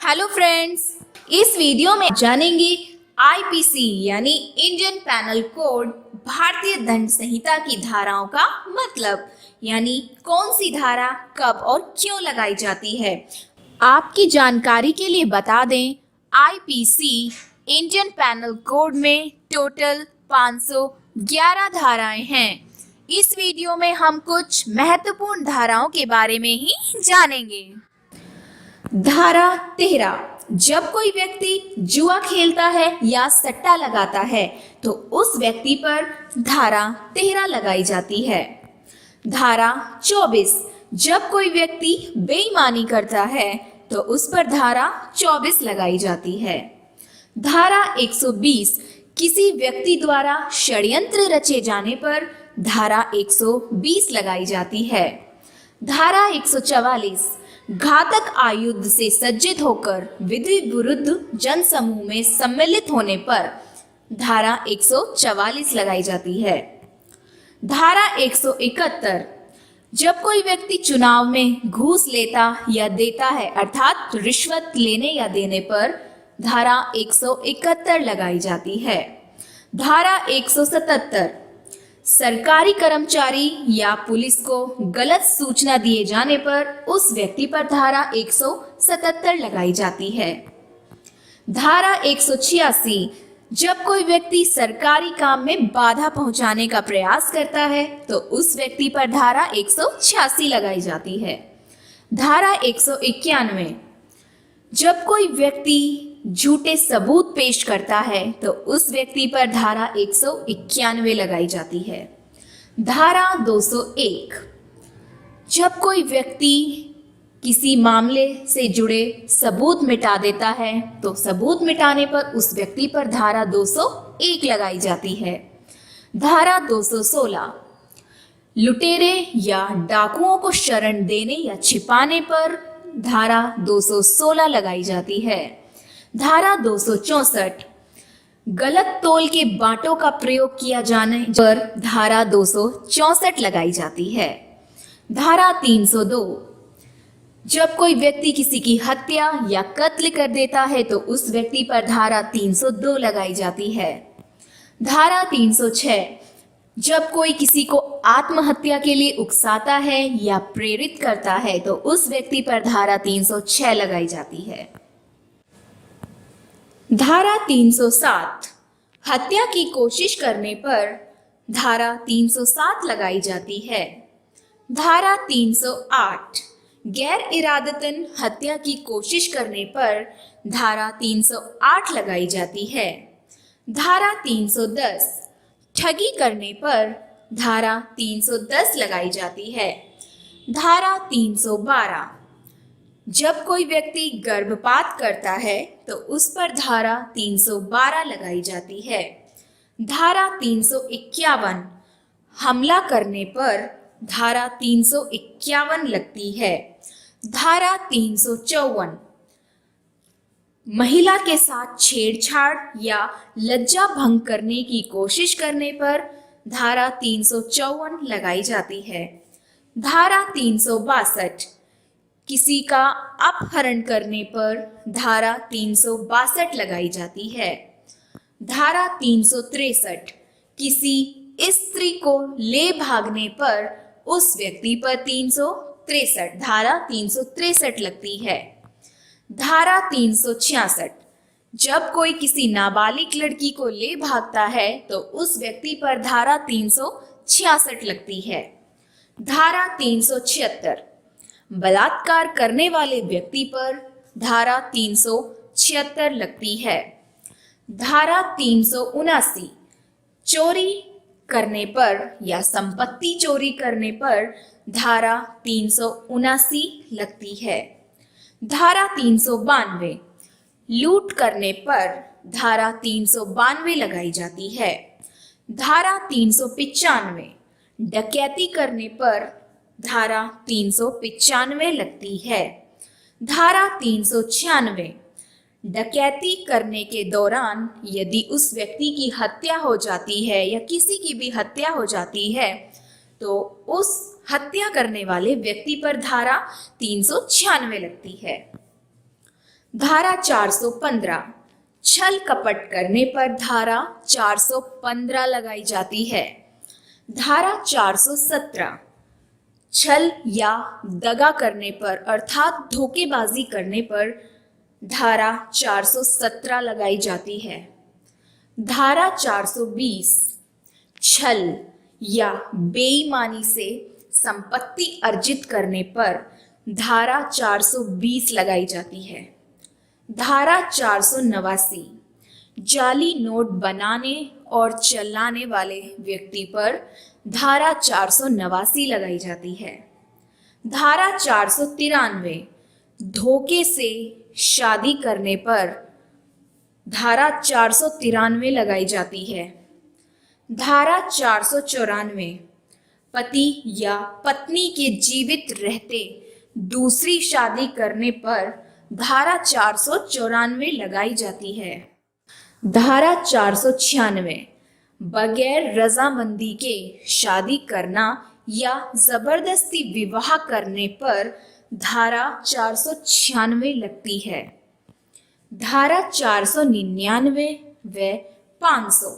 Hello friends, इस video में जानेंगे आईपीसी यानी इंडियन पैनल कोड भारतीय दंड संहिता की धाराओं का मतलब यानी कौन सी धारा कब और क्यों लगाई जाती है। आपकी जानकारी के लिए बता दें, आईपीसी इंडियन पैनल कोड में टोटल 511 धाराएं हैं। इस वीडियो में हम कुछ महत्वपूर्ण धाराओं के बारे में ही जानेंगे। धारा 13, जब कोई व्यक्ति जुआ खेलता है या सट्टा लगाता है तो उस व्यक्ति पर धारा 13 लगाई जाती है। धारा 24, जब कोई व्यक्ति बेईमानी करता है तो उस पर धारा 24 लगाई जाती है। धारा 120, किसी व्यक्ति द्वारा षड्यंत्र रचे जाने पर धारा 120 लगाई जाती है। धारा 144, घातक आयुध से सज्जित होकर विधि विरुद्ध जनसमूह में सम्मिलित होने पर धारा 144 लगाई जाती है। धारा 171, जब कोई व्यक्ति चुनाव में घूस लेता या देता है अर्थात रिश्वत लेने या देने पर धारा 171 लगाई जाती है। धारा 177, सरकारी कर्मचारी या पुलिस को गलत सूचना दिए जाने पर उस व्यक्ति पर धारा 177 लगाई जाती है। धारा 186, जब कोई व्यक्ति सरकारी काम में बाधा पहुंचाने का प्रयास करता है तो उस व्यक्ति पर धारा 186 लगाई जाती है। धारा 191, जब कोई व्यक्ति झूठे सबूत पेश करता है तो उस व्यक्ति पर धारा 191 लगाई जाती है। धारा 201, जब कोई व्यक्ति किसी मामले से जुड़े सबूत मिटा देता है तो सबूत मिटाने पर उस व्यक्ति पर धारा 201 लगाई जाती है। धारा 216, लुटेरे या डाकुओं को शरण देने या छिपाने पर धारा 216 लगाई जाती है। धारा 264, गलत तोल के बांटों का प्रयोग किया जाने पर धारा 264 लगाई जाती है। धारा 302, जब कोई व्यक्ति किसी की हत्या या कत्ल कर देता है तो उस व्यक्ति पर धारा 302 लगाई जाती है। धारा 306, जब कोई किसी को आत्महत्या के लिए उकसाता है या प्रेरित करता है तो उस व्यक्ति पर धारा 306 लगाई जाती है। धारा 307, हत्या की कोशिश करने पर धारा 307 लगाई जाती है। धारा 308, गैर इरादतन हत्या की कोशिश करने पर धारा 308 लगाई जाती है। धारा 310, ठगी करने पर धारा 310 लगाई जाती है। धारा 312, जब कोई व्यक्ति गर्भपात करता है तो उस पर धारा 312 लगाई जाती है। धारा 351, हमला करने पर धारा 351 लगती है। धारा 354, महिला के साथ छेड़छाड़ या लज्जा भंग करने की कोशिश करने पर धारा 354 लगाई जाती है। धारा 362, किसी का अपहरण करने पर धारा 362 लगाई जाती है। धारा 363, किसी स्त्री को ले भागने पर उस व्यक्ति पर 363 धारा 363 लगती है। धारा 366, जब कोई किसी नाबालिग लड़की को ले भागता है तो उस व्यक्ति पर धारा 366 लगती है। धारा 376, बलात्कार करने वाले व्यक्ति पर धारा 376 लगती है। धारा 379, चोरी करने पर या संपत्ति चोरी करने पर धारा 379 लगती है। धारा 392, लूट करने पर धारा 392 लगाई जाती है। धारा 395, डकैती करने पर धारा 395 लगती है। धारा 396, डकैती करने के दौरान यदि उस व्यक्ति की हत्या हो जाती है या किसी की भी हत्या हो जाती है तो उस हत्या करने वाले व्यक्ति पर धारा 396 लगती है। धारा 415 छल कपट करने पर धारा 415 लगाई जाती है। धारा 417 छल या दगा करने पर अर्थात धोखेबाजी करने पर धारा 417 लगाई जाती है। धारा 420 छल या बेईमानी से संपत्ति अर्जित करने पर धारा 420 लगाई जाती है। धारा 489 जाली नोट बनाने और चलाने वाले व्यक्ति पर धारा 489 लगाई जाती है। धारा 493 धोखे से शादी करने पर धारा 493 लगाई जाती है। धारा 494 पति या पत्नी के जीवित रहते दूसरी शादी करने पर धारा 494 लगाई जाती है। धारा 496 बगैर रजामंदी के शादी करना या जबरदस्ती विवाह करने पर धारा 496 लगती है। धारा 499 व 500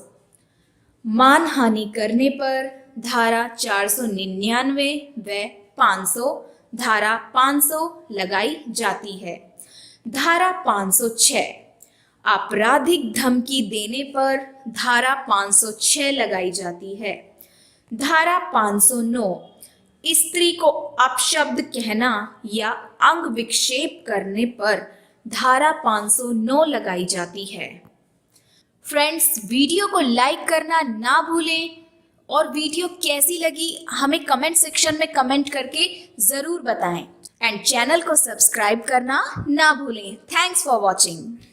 मानहानि करने पर धारा 499 व 500 धारा 500 लगाई जाती है। धारा 506 आपराधिक धमकी देने पर धारा 506 लगाई जाती है। धारा 509 स्त्री को अपशब्द कहना या अंग विक्षेप करने पर धारा 509 लगाई जाती है। फ्रेंड्स, वीडियो को लाइक करना ना भूलें और वीडियो कैसी लगी हमें कमेंट सेक्शन में कमेंट करके ज़रूर बताएं एंड चैनल को सब्सक्राइब करना ना भूलें। Thanks for watching.